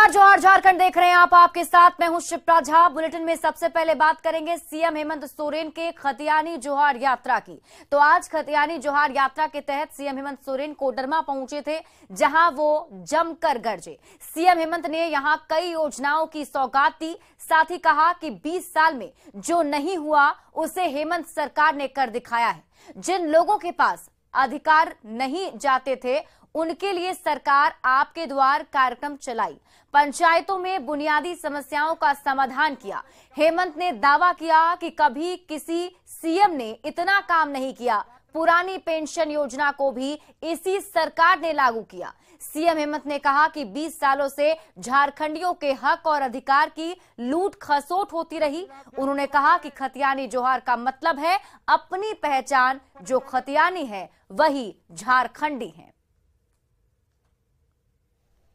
नमस्कार, जौहर झारखंड देख रहे हैं आप। आपके साथ मैं हूं शिप्रा झा। बुलेटिन में सबसे पहले बात करेंगे सीएम हेमंत सोरेन के खतियानी जोहार यात्रा की। तो आज खतियानी जोहार यात्रा के तहत सीएम हेमंत सोरेन कोडरमा पहुंचे थे, जहां वो जमकर गरजे। सीएम हेमंत ने यहां कई योजनाओं की सौगात दी, साथ ही कहा कि 20 साल में जो नहीं हुआ उसे हेमंत सरकार ने कर दिखाया है। जिन लोगों के पास अधिकार नहीं जाते थे उनके लिए सरकार आपके द्वार कार्यक्रम चलाई, पंचायतों में बुनियादी समस्याओं का समाधान किया। हेमंत ने दावा किया कि कभी किसी सीएम ने इतना काम नहीं किया। पुरानी पेंशन योजना को भी इसी सरकार ने लागू किया। सीएम हेमंत ने कहा कि 20 सालों से झारखंडियों के हक और अधिकार की लूट खसोट होती रही। उन्होंने कहा कि खतियानी जोहार का मतलब है अपनी पहचान, जो खतियानी है वही झारखंडी है।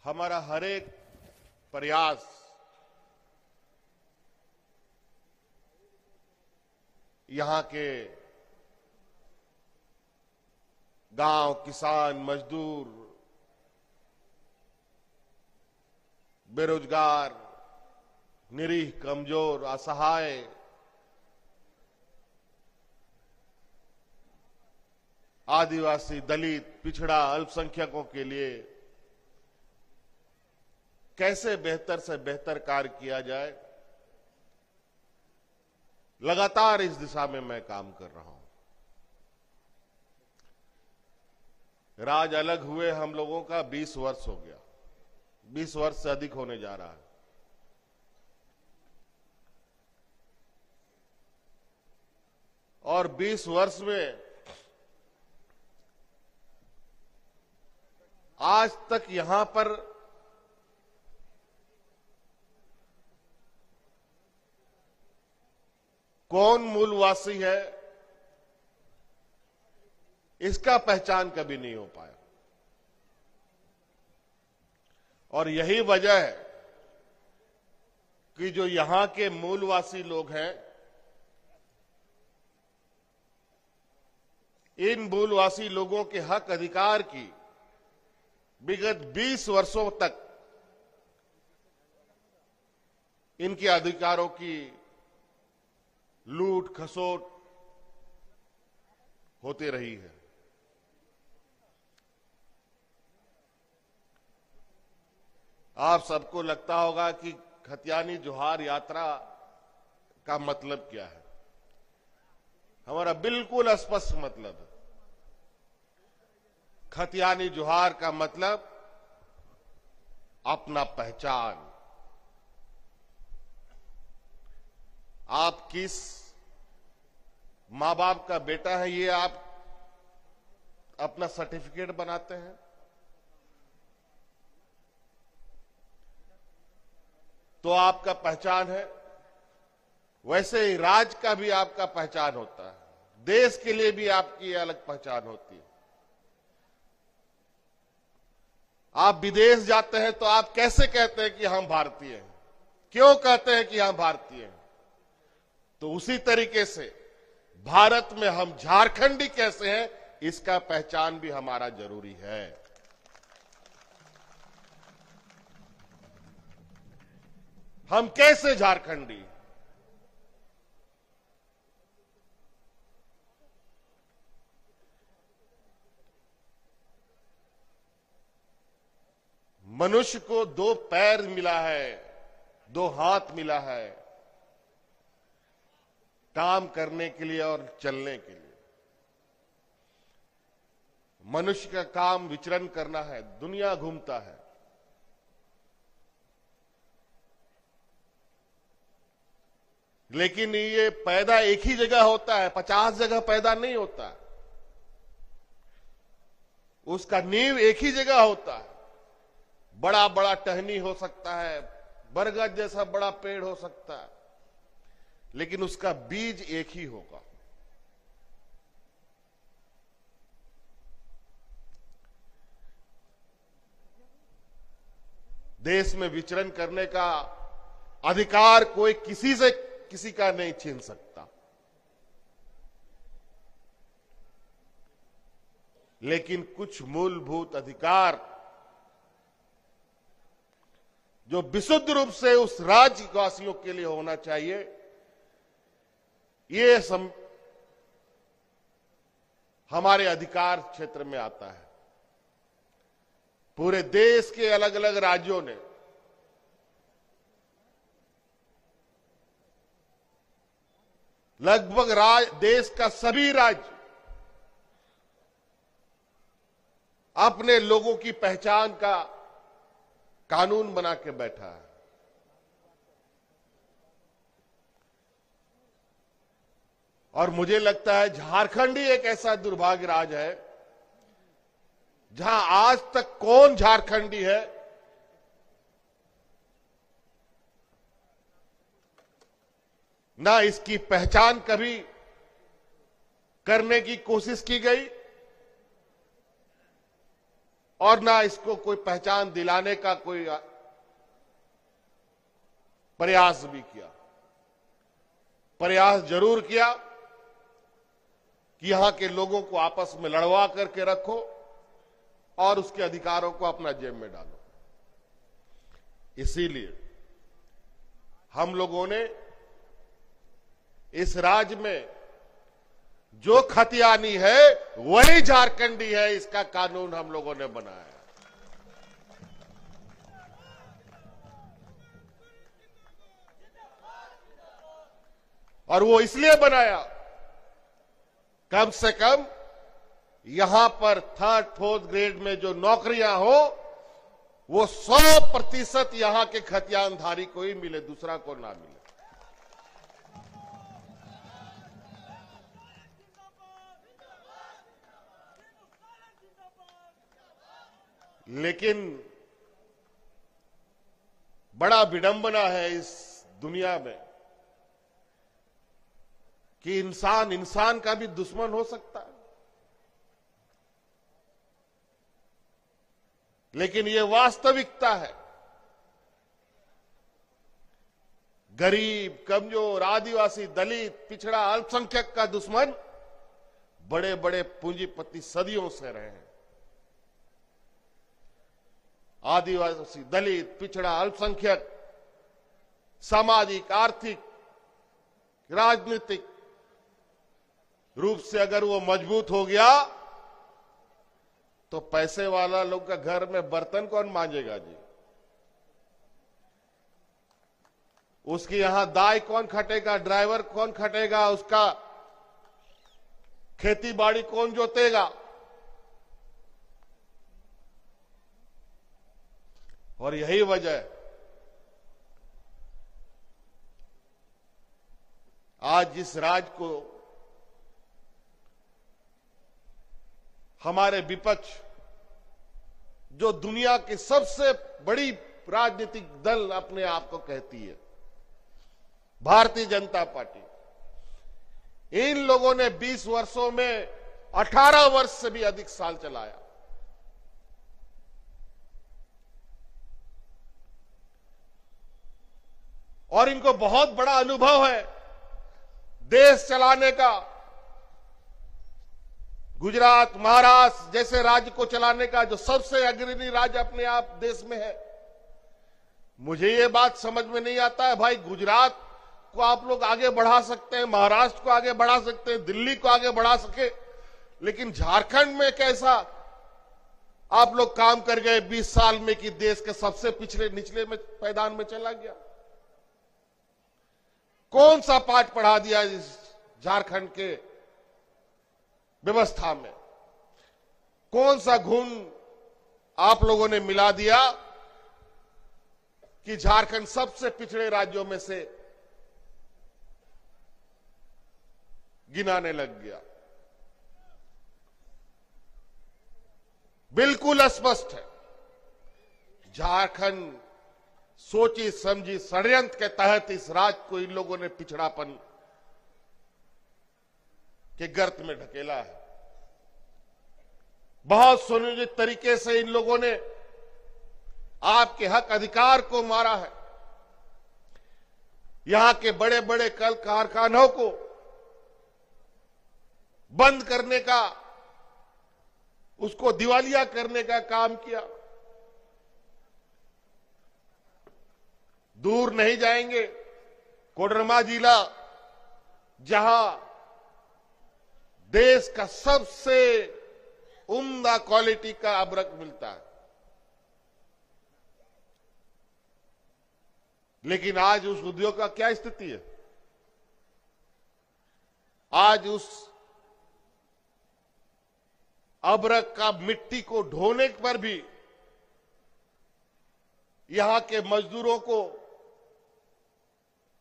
हमारा हर एक प्रयास यहां के गांव, किसान, मजदूर, बेरोजगार, निरीह, कमजोर, असहाय, आदिवासी, दलित, पिछड़ा, अल्पसंख्यकों के लिए कैसे बेहतर से बेहतर कार्य किया जाए, लगातार इस दिशा में मैं काम कर रहा हूं। राज अलग हुए हम लोगों का 20 वर्ष हो गया, 20 वर्ष से अधिक होने जा रहा है। और 20 वर्ष में आज तक यहां पर कौन मूलवासी है इसका पहचान कभी नहीं हो पाया। और यही वजह है कि जो यहां के मूलवासी लोग हैं, इन मूलवासी लोगों के हक अधिकार की विगत 20 वर्षों तक इनके अधिकारों की लूट खसोट होती रही है। आप सबको लगता होगा कि खतियानी जोहार यात्रा का मतलब क्या है। हमारा बिल्कुल स्पष्ट मतलब है। खतियानी जोहार का मतलब अपना पहचान। आप किस मां बाप का बेटा है, ये आप अपना सर्टिफिकेट बनाते हैं। तो आपका पहचान है। वैसे ही राज्य का भी आपका पहचान होता है, देश के लिए भी आपकी अलग पहचान होती है। आप विदेश जाते हैं तो आप कैसे कहते हैं कि हम भारतीय हैं, क्यों कहते हैं कि हम भारतीय हैं? तो उसी तरीके से भारत में हम झारखंडी कैसे हैं, इसका पहचान भी हमारा जरूरी है। हम कैसे झारखंडी? मनुष्य को 2 पैर मिला है, 2 हाथ मिला है, काम करने के लिए और चलने के लिए। मनुष्य का काम विचरण करना है, दुनिया घूमता है। लेकिन ये पैदा एक ही जगह होता है, 50 जगह पैदा नहीं होता। उसका नींव एक ही जगह होता है। बड़ा बड़ा टहनी हो सकता है, बरगद जैसा बड़ा पेड़ हो सकता है, लेकिन उसका बीज एक ही होगा। देश में विचरण करने का अधिकार कोई किसी का नहीं छीन सकता। लेकिन कुछ मूलभूत अधिकार जो विशुद्ध रूप से उस राज्यवासियों के लिए होना चाहिए, ये हमारे अधिकार क्षेत्र में आता है। पूरे देश के अलग अलग राज्यों ने लगभग देश का सभी राज्य अपने लोगों की पहचान का कानून बना के बैठा है। और मुझे लगता है झारखंड ही एक ऐसा दुर्भाग्य राज्य है जहां आज तक कौन झारखंडी है ना इसकी पहचान कभी करने की कोशिश की गई और ना इसको कोई पहचान दिलाने का कोई प्रयास भी किया। प्रयास जरूर किया कि यहां के लोगों को आपस में लड़वा करके रखो और उसके अधिकारों को अपना जेब में डालो। इसीलिए हम लोगों ने इस राज्य में जो खतियानी है वही झारखंडी है, इसका कानून हम लोगों ने बनाया है। और वो इसलिए बनाया, कम से कम यहां पर थर्ड फोर्थ ग्रेड में जो नौकरियां हो वो 100% यहां के खतियानधारी को ही मिले, दूसरा को ना मिले। लेकिन बड़ा विडंबना है इस दुनिया में कि इंसान इंसान का भी दुश्मन हो सकता है। लेकिन ये वास्तविकता है। गरीब, कमजोर, आदिवासी, दलित, पिछड़ा, अल्पसंख्यक का दुश्मन बड़े बड़े पूंजीपति सदियों से रहे हैं। आदिवासी, दलित, पिछड़ा, अल्पसंख्यक सामाजिक, आर्थिक, राजनीतिक रूप से अगर वो मजबूत हो गया तो पैसे वाला लोग का घर में बर्तन कौन मांजेगा जी? उसकी यहां दाई कौन खटेगा, ड्राइवर कौन खटेगा, उसका खेती बाड़ी कौन जोतेगा? और यही वजह आज जिस राज्य को हमारे विपक्ष, जो दुनिया की सबसे बड़ी राजनीतिक दल अपने आप को कहती है, भारतीय जनता पार्टी, इन लोगों ने 20 वर्षों में 18 वर्ष से भी अधिक साल चलाया। और इनको बहुत बड़ा अनुभव है देश चलाने का। गुजरात, महाराष्ट्र जैसे राज्य को चलाने का, जो सबसे अग्रणी राज्य अपने आप देश में है। मुझे ये बात समझ में नहीं आता है भाई, गुजरात को आप लोग आगे बढ़ा सकते हैं, महाराष्ट्र को आगे बढ़ा सकते हैं, दिल्ली को आगे बढ़ा सके, लेकिन झारखंड में कैसा आप लोग काम कर गए 20 साल में कि देश के सबसे पिछले निचले में मैदान में चला गया? कौन सा पाठ पढ़ा दिया इस झारखंड के व्यवस्था में? कौन सा घुन आप लोगों ने मिला दिया कि झारखंड सबसे पिछड़े राज्यों में से गिनाने लग गया? बिल्कुल स्पष्ट है, झारखंड सोची समझी षड्यंत्र के तहत इस राज्य को इन लोगों ने पिछड़ापन के गर्त में ढकेला है। बहुत सुनियोजित तरीके से इन लोगों ने आपके हक अधिकार को मारा है। यहां के बड़े बड़े कल कारखानों को बंद करने का, उसको दिवालिया करने का काम किया। दूर नहीं जाएंगे। कोडरमा जिला जहां देश का सबसे उम्दा क्वालिटी का अदरक मिलता है, लेकिन आज उस उद्योग का क्या स्थिति है? आज उस अदरक का मिट्टी को ढोने पर भी यहां के मजदूरों को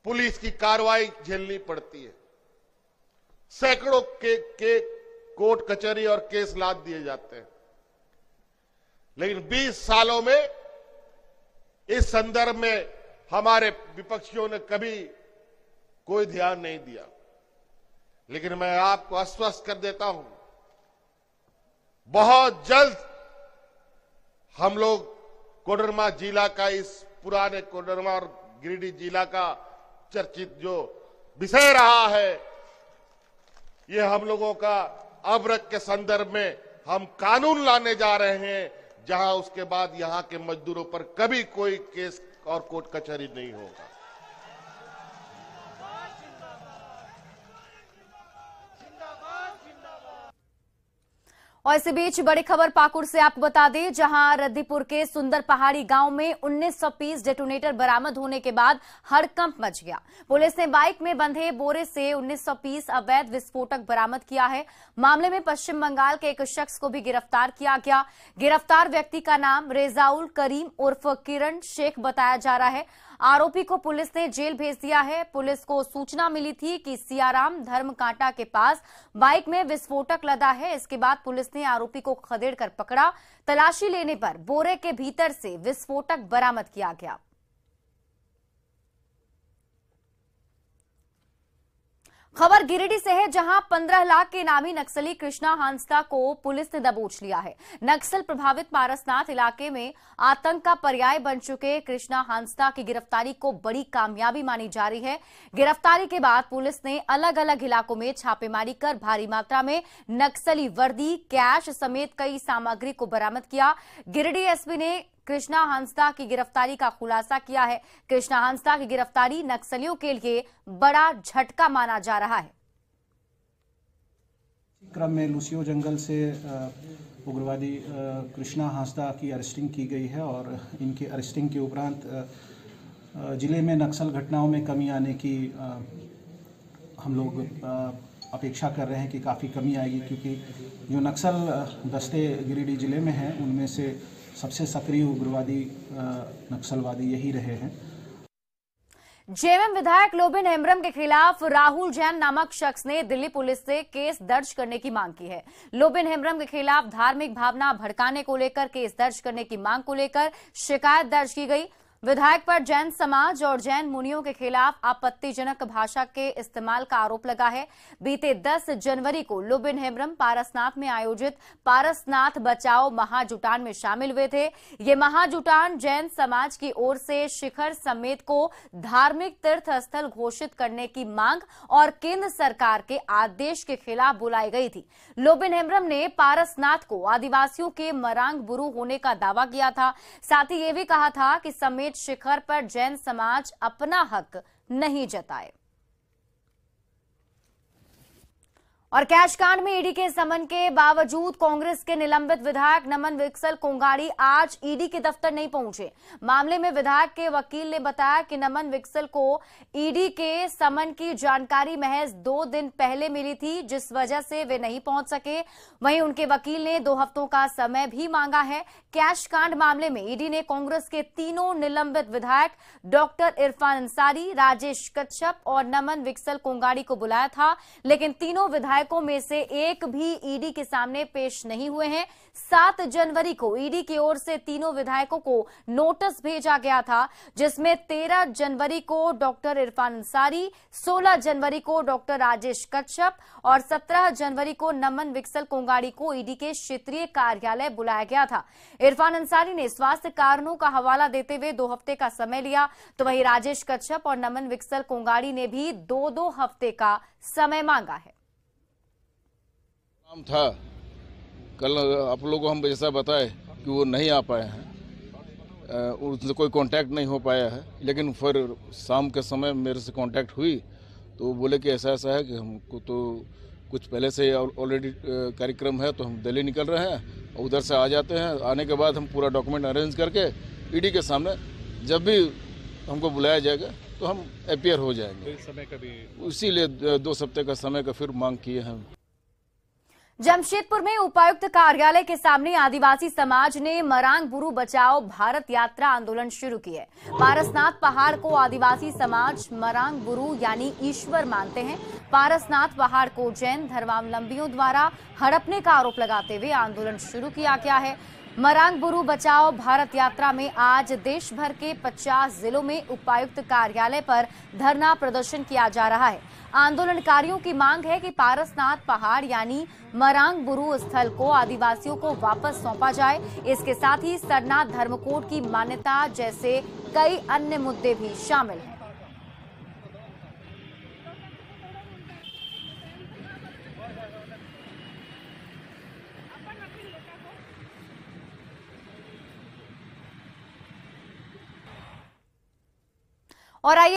पुलिस की कार्रवाई झेलनी पड़ती है। सैकड़ों के कोर्ट कचहरी और केस लाद दिए जाते हैं, लेकिन 20 सालों में इस संदर्भ में हमारे विपक्षियों ने कभी कोई ध्यान नहीं दिया। लेकिन मैं आपको आश्वस्त कर देता हूं, बहुत जल्द हम लोग कोडरमा जिला का, इस पुराने कोडरमा और गिरिडीह जिला का चर्चित जो विषय रहा है, ये हम लोगों का अदरक के संदर्भ में हम कानून लाने जा रहे हैं, जहां उसके बाद यहां के मजदूरों पर कभी कोई केस और कोर्ट कचहरी नहीं होगा। और इसी बीच बड़ी खबर पाकुड़ से आपको बता दें, जहां रद्दीपुर के सुंदर पहाड़ी गांव में 1900 पीस डेटोनेटर बरामद होने के बाद हड़कंप मच गया। पुलिस ने बाइक में बंधे बोरे से 1900 पीस अवैध विस्फोटक बरामद किया है। मामले में पश्चिम बंगाल के एक शख्स को भी गिरफ्तार किया गया। गिरफ्तार व्यक्ति का नाम रेजाउल करीम उर्फ किरण शेख बताया जा रहा है। आरोपी को पुलिस ने जेल भेज दिया है। पुलिस को सूचना मिली थी कि सियाराम धर्म कांटा के पास बाइक में विस्फोटक लदा है। इसके बाद पुलिस ने आरोपी को खदेड़कर पकड़ा। तलाशी लेने पर बोरे के भीतर से विस्फोटक बरामद किया गया। खबर गिरिडीह से है, जहां 15 लाख के इनामी नक्सली कृष्णा हांसदा को पुलिस ने दबोच लिया है। नक्सल प्रभावित पारसनाथ इलाके में आतंक का पर्याय बन चुके कृष्णा हांसदा की गिरफ्तारी को बड़ी कामयाबी मानी जा रही है। गिरफ्तारी के बाद पुलिस ने अलग अलग इलाकों में छापेमारी कर भारी मात्रा में नक्सली वर्दी, कैश समेत कई सामग्री को बरामद किया। गिरिडीह एसपी ने कृष्णा हांसदा की गिरफ्तारी का खुलासा किया है। कृष्णा हांसदा की गिरफ्तारी नक्सलियों के लिए बड़ा झटका माना जा रहा है। क्रम में लुसियो जंगल से उग्रवादी कृष्णा हांसदा की अरेस्टिंग की गई है और इनकी अरेस्टिंग के उपरांत जिले में नक्सल घटनाओं में कमी आने की हम लोग अपेक्षा कर रहे हैं कि काफ़ी कमी आएगी, क्योंकि जो नक्सल दस्ते गिरिडीह जिले में हैं उनमें से सबसे सक्रिय उग्रवादी नक्सलवादी यही रहे हैं। जेएमएम विधायक लोबिन हेम्ब्रम के खिलाफ राहुल जैन नामक शख्स ने दिल्ली पुलिस से केस दर्ज करने की मांग की है। लोबिन हेम्ब्रम के खिलाफ धार्मिक भावना भड़काने को लेकर केस दर्ज करने की मांग को लेकर शिकायत दर्ज की गई। विधायक पर जैन समाज और जैन मुनियों के खिलाफ आपत्तिजनक भाषा के इस्तेमाल का आरोप लगा है। बीते 10 जनवरी को लोबिन हेम्ब्रम पारसनाथ में आयोजित पारसनाथ बचाओ महाजुटान में शामिल हुए थे। ये महाजुटान जैन समाज की ओर से शिखर समेत को धार्मिक तीर्थ स्थल घोषित करने की मांग और केंद्र सरकार के आदेश के खिलाफ बुलाई गई थी। लोबिन हेम्ब्रम ने पारसनाथ को आदिवासियों के मरांग बुरु होने का दावा किया था। साथ ही ये भी कहा था कि समेत शिखर पर जैन समाज अपना हक नहीं जताए। और कैश कांड में ईडी के समन के बावजूद कांग्रेस के निलंबित विधायक नमन विकसल कोंगाड़ी आज ईडी के दफ्तर नहीं पहुंचे। मामले में विधायक के वकील ने बताया कि नमन विकसल को ईडी के समन की जानकारी महज 2 दिन पहले मिली थी, जिस वजह से वे नहीं पहुंच सके। वहीं उनके वकील ने 2 हफ्तों का समय भी मांगा है। कैश कांड मामले में ईडी ने कांग्रेस के तीनों निलंबित विधायक डॉक्टर इरफान अंसारी, राजेश कच्छप और नमन विकसल कोंगाड़ी को बुलाया था, लेकिन तीनों विधायकों में से एक भी ईडी के सामने पेश नहीं हुए हैं। 7 जनवरी को ईडी की ओर से तीनों विधायकों को नोटिस भेजा गया था, जिसमें 13 जनवरी को डॉक्टर इरफान अंसारी, 16 जनवरी को डॉक्टर राजेश कच्छप और 17 जनवरी को नमन विकसल कोंगाड़ी को ईडी के क्षेत्रीय कार्यालय बुलाया गया था। इरफान अंसारी ने स्वास्थ्य कारणों का हवाला देते हुए 2 हफ्ते का समय लिया, तो वहीं राजेश कच्छप और नमन विकसल कोंगाड़ी ने भी 2-2 हफ्ते का समय मांगा है। काम था कल आप लोगों को हम जैसा बताए कि वो नहीं आ पाए हैं। उनसे कोई कांटेक्ट नहीं हो पाया है, लेकिन फिर शाम के समय मेरे से कांटेक्ट हुई तो वो बोले कि ऐसा ऐसा है कि हमको तो कुछ पहले से ऑलरेडी कार्यक्रम है, तो हम दिल्ली निकल रहे हैं, उधर से आ जाते हैं। आने के बाद हम पूरा डॉक्यूमेंट अरेंज करके ईडी के सामने जब भी हमको बुलाया जाएगा तो हम अपीयर हो जाएंगे। समय का भी इसीलिए 2 हफ्ते का समय का फिर मांग किए हैं। जमशेदपुर में उपायुक्त कार्यालय के सामने आदिवासी समाज ने मरांग बुरू बचाओ भारत यात्रा आंदोलन शुरू किया। पारसनाथ पहाड़ को आदिवासी समाज मरांग बुरू यानी ईश्वर मानते हैं। पारसनाथ पहाड़ को जैन धर्मावलंबियों द्वारा हड़पने का आरोप लगाते हुए आंदोलन शुरू किया गया है। मरांग बुरू बचाओ भारत यात्रा में आज देश भर के 50 जिलों में उपायुक्त कार्यालय पर धरना प्रदर्शन किया जा रहा है। आंदोलनकारियों की मांग है कि पारसनाथ पहाड़ यानी मरांग बुरू स्थल को आदिवासियों को वापस सौंपा जाए। इसके साथ ही सरनाथ धर्मकोड की मान्यता जैसे कई अन्य मुद्दे भी शामिल हैं। और आइए